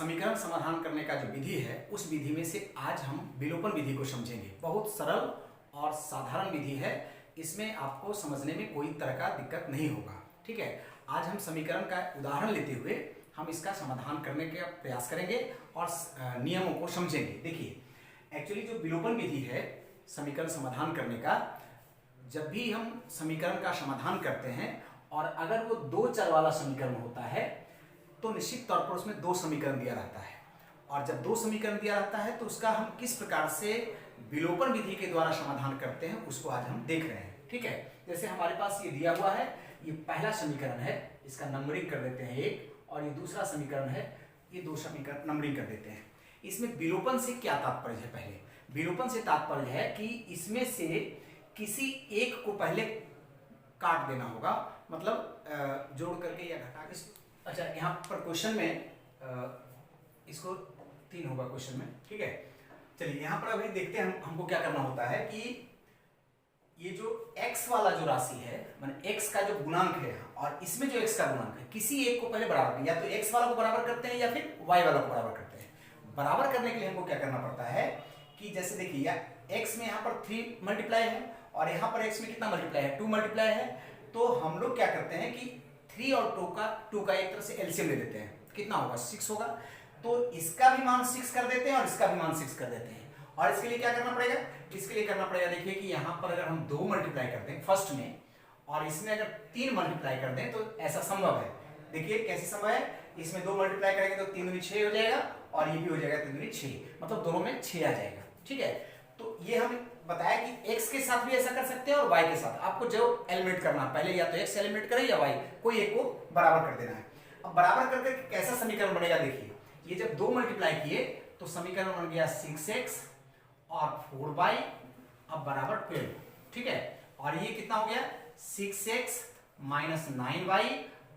समीकरण समाधान करने का जो विधि है उस विधि में से आज हम विलोपन विधि को समझेंगे। बहुत सरल और साधारण विधि है, इसमें आपको समझने में कोई तरह का दिक्कत नहीं होगा। ठीक है, आज हम समीकरण का उदाहरण लेते हुए हम इसका समाधान करने का प्रयास करेंगे और नियमों को समझेंगे। देखिए, एक्चुअली जो विलोपन विधि है समीकरण समाधान करने का, जब भी हम समीकरण का समाधान करते हैं और अगर वो दो चर वाला समीकरण होता है तो निश्चित तौर पर उसमें दो समीकरण दिया रहता है, और जब दो समीकरण दिया रहता है तो उसका हम किस प्रकार से विलोपन विधि के द्वारा समाधान करते हैं उसको आज हम देख रहे हैं। ठीक है, जैसे हमारे पास ये दिया हुआ है, ये पहला समीकरण है, इसका नंबरिंग कर देते हैं एक, और ये दूसरा समीकरण है, ये दो समीकरण नंबरिंग कर देते हैं। इसमें विलोपन से क्या तात्पर्य है? पहले विलोपन से तात्पर्य है कि इसमें से किसी एक को पहले काट देना होगा, मतलब जोड़ करके या घटा के। अच्छा, यहाँ पर क्वेश्चन में इसको 3 होगा क्वेश्चन में। ठीक है, चलिए यहाँ पर अभी देखते हैं हमको क्या करना होता है कि ये जो x वाला जो राशि है, माने x का जो गुणांक है और इसमें जो x का गुणांक है, किसी एक को पहले बराबर करें, या तो x वाला को बराबर करते हैं या फिर y वाला को बराबर करते हैं। बराबर करने के लिए हमको क्या करना पड़ता है कि जैसे देखिए, या x में यहाँ पर 3 मल्टीप्लाई है और यहाँ पर x में कितना मल्टीप्लाई है? 2 मल्टीप्लाई है। तो हम लोग क्या करते हैं कि 3 और 2 का एक तरह से एलसीएम ले लेते हैं। कितना होगा? 6 होगा। तो इसका भी मान 6 कर देते हैं और इसका भी मान 6 कर देते हैं। और इसके लिए क्या करना पड़ेगा? इसके लिए करना पड़ेगा, देखिए कि यहाँ पर अगर हम 2 मल्टीप्लाई करते हैं फर्स्ट में और इसमें अगर 3 मल्टीप्लाई कर दें तो ऐसा संभव है। देखिए कैसे संभव है? इसमें 2 मल्टीप्लाई करेंगे तो 3 दूनी 6 हो जाएगा और ये भी हो जाएगा 3 दूनी 6, मतलब दोनों में 6 आ जाएगा। ठीक है, तो ये हम बताया कि x के साथ भी ऐसा कर सकते हैं और y के साथ। आपको जो एलिमिनेट करना है, पहले या तो x एलिमिनेट करें या y, कोई एक को बराबर कर देना है। अब बराबर करके कैसा समीकरण बनेगा? देखिए, ये जब 2 मल्टीप्लाई किए तो समीकरण बन गया 6x और 4y अब बराबर 12। ठीक है, और ये कितना हो गया? 6x माइनस 9y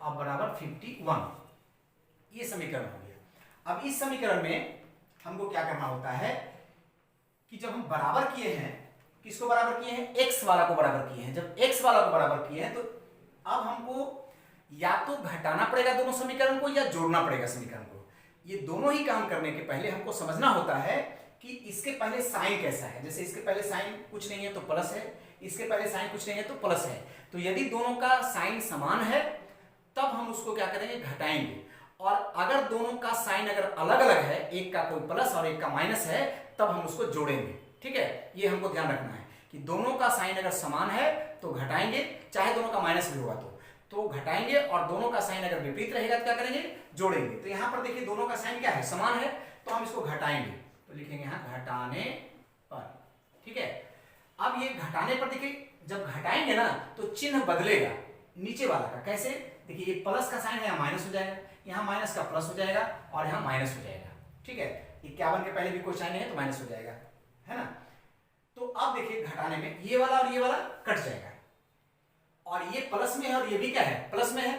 अब बराबर 51। ये समीकरण हो गया। अब इस समीकरण में हमको क्या करना होता है कि जब हम बराबर किए हैं, किसको बराबर किए हैं? x वाला को बराबर किए हैं। जब x वाला को बराबर किए हैं तो अब हमको या तो घटाना पड़ेगा दोनों समीकरण को या जोड़ना पड़ेगा समीकरण को। ये दोनों ही काम करने के पहले हमको समझना होता है कि इसके पहले साइन कैसा है। जैसे इसके पहले साइन कुछ नहीं है तो प्लस है, इसके पहले साइन कुछ नहीं है तो प्लस है। तो यदि दोनों का साइन समान है तब हम उसको क्या करेंगे? घटाएंगे। और अगर दोनों का साइन अगर अलग अलग है, एक का कोई प्लस और एक का माइनस है, तब हम उसको जोड़ेंगे। ठीक है, ये हमको ध्यान रखना है कि दोनों का साइन अगर समान है तो घटाएंगे, चाहे दोनों का माइनस भी होगा तो घटाएंगे, और दोनों का साइन अगर विपरीत रहेगा तो क्या करेंगे? जोड़ेंगे। तो यहाँ पर देखिए दोनों का साइन क्या है? समान है, तो हम इसको घटाएंगे। तो लिखेंगे यहाँ घटाने पर। ठीक है, अब ये घटाने पर देखिए, जब घटाएंगे ना तो चिन्ह बदलेगा नीचे वाला का। कैसे? देखिए, ये प्लस का साइन है, यहाँ माइनस हो जाएगा, यहाँ माइनस का प्लस हो जाएगा और यहाँ माइनस हो जाएगा। ठीक है, 51 के पहले भी कोई साइन है तो माइनस हो जाएगा, है ना। तो अब देखिए घटाने में ये वाला और ये वाला कट जाएगा, और ये प्लस में है और ये भी क्या है? प्लस में है।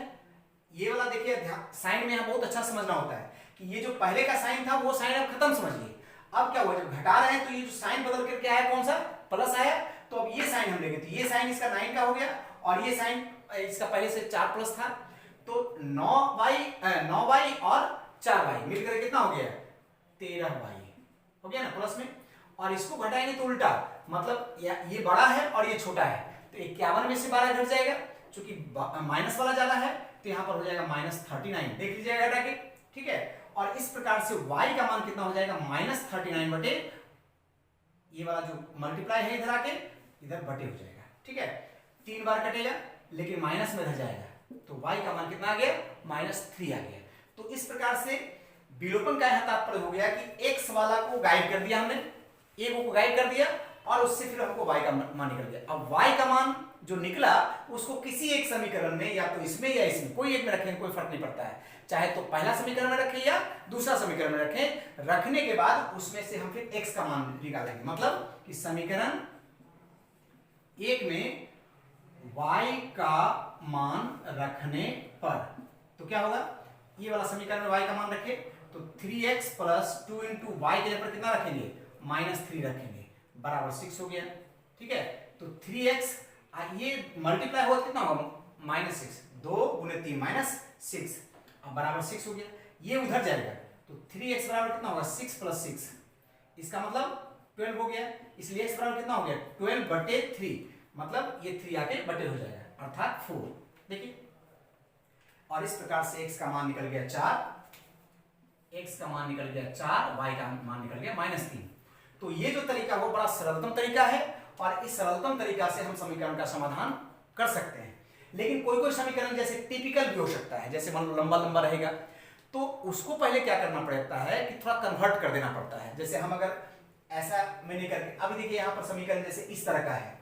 ये वाला देखिए साइन में यहाँ बहुत अच्छा समझना होता है कि ये जो पहले का साइन था वो साइन अब खत्म समझिए। अब क्या हुआ? जब घटा रहे हैं तो ये जो साइन बदल करके आया कौन सा? प्लस आया। तो अब ये साइन हम लेंगे तो ये साइन इसका 9 का हो गया और ये साइन इसका पहले से 4 प्लस था, तो 9y और 4y मिलकर कितना हो गया? 13y हो गया ना प्लस में। और इसको घटाएंगे तो उल्टा, मतलब ये बड़ा है और ये छोटा है, तो 51 में से 12 घट जाएगा। चूंकि माइनस वाला ज्यादा है तो यहाँ पर हो जाएगा -39। देख लीजिएगा घटा के। ठीक है, और इस प्रकार से y का मान कितना हो जाएगा? -39 बटे ये वाला जो मल्टीप्लाई है इधर आके इधर बटे हो जाएगा। ठीक है, 3 बार कटेगा लेकिन माइनस में रह जाएगा, तो y का मान कितना आ गया? -3 आ गया। तो इस प्रकार से विलोपन का यह तात्पर्य हो गया कि x वाला को गाइड कर दिया हमने, a को गाइड कर दिया और उससे फिर हमको y का मान निकल गया। अब y का मान जो निकला उसको किसी एक समीकरण में, या तो इसमें या इसमें, कोई एक में रखें, कोई फर्क नहीं पड़ता है। चाहे तो पहला समीकरण में रखें या दूसरा समीकरण में रखें। रखने के बाद उसमें से हम फिर x का मान निकालेंगे, मतलब कि समीकरण 1 में y का मान रखने पर तो क्या होगा? ये वाला समीकरण में y का मान रखें तो 3x प्लस 2 इंटू वाई के पर कितना रखेंगे? -3 रखेंगे, बराबर 6 हो गया। ठीक है, तो 3x ये मल्टीप्लाई होगा कितना होगा? -6, 2 गुने 3 -6, अब बराबर 6 हो गया। ये उधर जाएगा तो 3x बराबर कितना होगा 6 + 6, इसका मतलब 12 हो गया, इसलिए x बराबर कितना हो गया 12/3, मतलब ये 3 आके बटे हो जाएगा अर्थात 4। देखिए और इस प्रकार से x का मान निकल गया 4, x का मान निकल गया 4, y का मान निकल गया -3। तो ये जो तरीका वो बड़ा सरलतम तरीका है और इस सरलतम तरीका से हम समीकरण का समाधान कर सकते हैं। लेकिन कोई कोई समीकरण जैसे टिपिकल भी हो सकता है, जैसे मान लो लंबा लंबा रहेगा तो उसको पहले क्या करना पड़ता है कि थोड़ा कन्वर्ट कर देना पड़ता है। जैसे हम अगर ऐसा मैंने करके अभी देखिए यहाँ पर समीकरण जैसे इस तरह का है,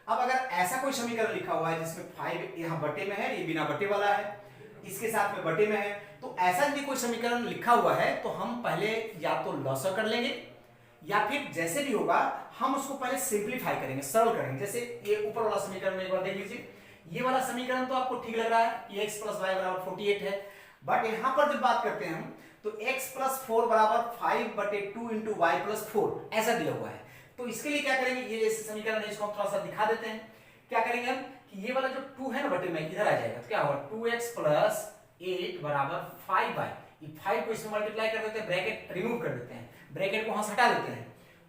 अब अगर ऐसा कोई समीकरण लिखा हुआ है जिसमें 5 यहाँ बटे में है, ये बिना बटे वाला है, इसके साथ में बटे में है, तो ऐसा यदि कोई समीकरण लिखा हुआ है तो हम पहले या तो लॉसर कर लेंगे या फिर जैसे भी होगा हम उसको पहले सिंप्लीफाई करेंगे, सरल करेंगे। जैसे ये ऊपर वाला समीकरण एक बार देख लीजिए, ये वाला समीकरण तो आपको ठीक लग रहा है कि x + y = 48 है, बट यहां पर जब बात करते हैं हम तो x + 4 = 5/2 × y + 4 ऐसा दिया हुआ है। तो इसके लिए क्या करेंगे, ये समीकरण है इसको हम थोड़ा सा दिखा देते हैं। क्या करेंगे हम कि ये वाला जो 2 है ना बटे में इधर आ जाएगा, तो क्या होगा 2x + 8 = 5y, ये 5 को इसमें मल्टीप्लाई कर देते हैं, ब्रैकेट रिमूव कर देते हैं, ब्रैकेट को वहां से हटा देते हैं,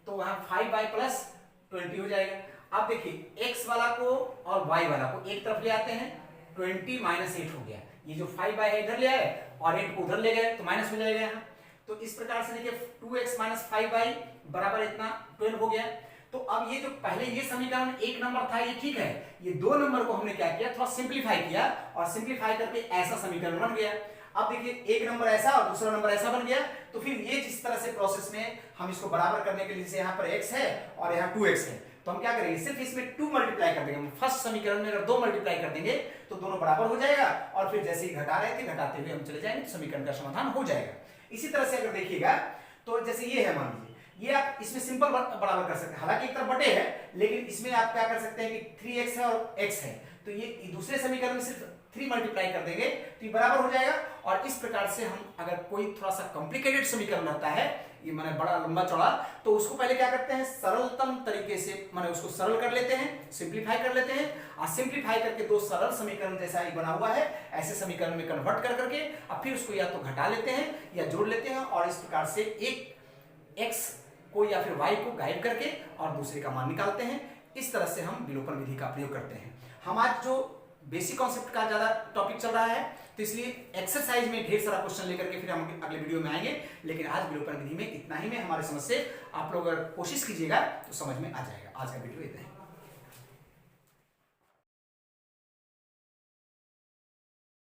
तो वहां 5y + 20 हो जाएगा। अब देखिए x वाला को और y वाला को एक तरफ ले आते हैं, 20 - 8 हो गया, ये जो 5y है इधर ले आए और 8 को उधर ले गए तो माइनस हो जाएगा यहाँ। तो इस प्रकार से देखिए 2x - 5y बराबर इतना 12 हो गया। तो अब ये जो पहले ये समीकरण 1 नंबर था ये ठीक है, ये 2 नंबर को हमने क्या किया थोड़ा सिंप्लीफाई किया और सिंप्लीफाई करके ऐसा समीकरण बन गया। अब देखिए एक नंबर ऐसा और दूसरा नंबर ऐसा बन गया, तो फिर ये जिस तरह से प्रोसेस में हम इसको बराबर करने के लिए, जैसे यहाँ पर x है और यहाँ 2x है, तो हम क्या करेंगे सिर्फ इसमें 2 मल्टीप्लाई कर देंगे। फर्स्ट समीकरण में अगर 2 मल्टीप्लाई कर देंगे तो दोनों बराबर हो जाएगा और फिर जैसे ही घटा रहे थे घटाते हुए हम चले जाएंगे तो समीकरण का समाधान हो जाएगा। इसी तरह से अगर देखिएगा तो जैसे ये है, मान लीजिए ये आप इसमें सिंपल बराबर कर सकते हैं, हालांकि एक तरफ बटे है लेकिन इसमें आप क्या कर सकते हैं कि 3x है और x है, तो ये दूसरे समीकरण में सिर्फ 3 मल्टीप्लाई कर देंगे तो ये बराबर हो जाएगा। और इस प्रकार से हम अगर कोई थोड़ा सा कॉम्प्लिकेटेड समीकरण रहता है, ये माने बड़ा लंबा चौड़ा, तो उसको पहले क्या करते हैं सरलतम तरीके से माने उसको सरल कर लेते हैं, सिंप्लीफाई कर लेते हैं और सिंप्लीफाई करके 2 सरल समीकरण जैसा ही बना हुआ है ऐसे समीकरण में कन्वर्ट कर करके अब फिर उसको या तो घटा लेते हैं या जोड़ लेते हैं और इस प्रकार से एक x को या फिर y को गायब करके और दूसरे का मान निकालते हैं। इस तरह से हम विलोपन विधि का प्रयोग करते हैं। हम आज जो बेसिक कॉन्सेप्ट का ज्यादा टॉपिक चल रहा है तो इसलिए एक्सरसाइज में ढेर सारा क्वेश्चन लेकर के फिर हम अगले वीडियो में आएंगे, लेकिन आज विलोपन विधि में इतना ही में हमारे समझ से आप लोग अगर कोशिश कीजिएगा तो समझ में आ जाएगा। आज का वीडियो इतना ही।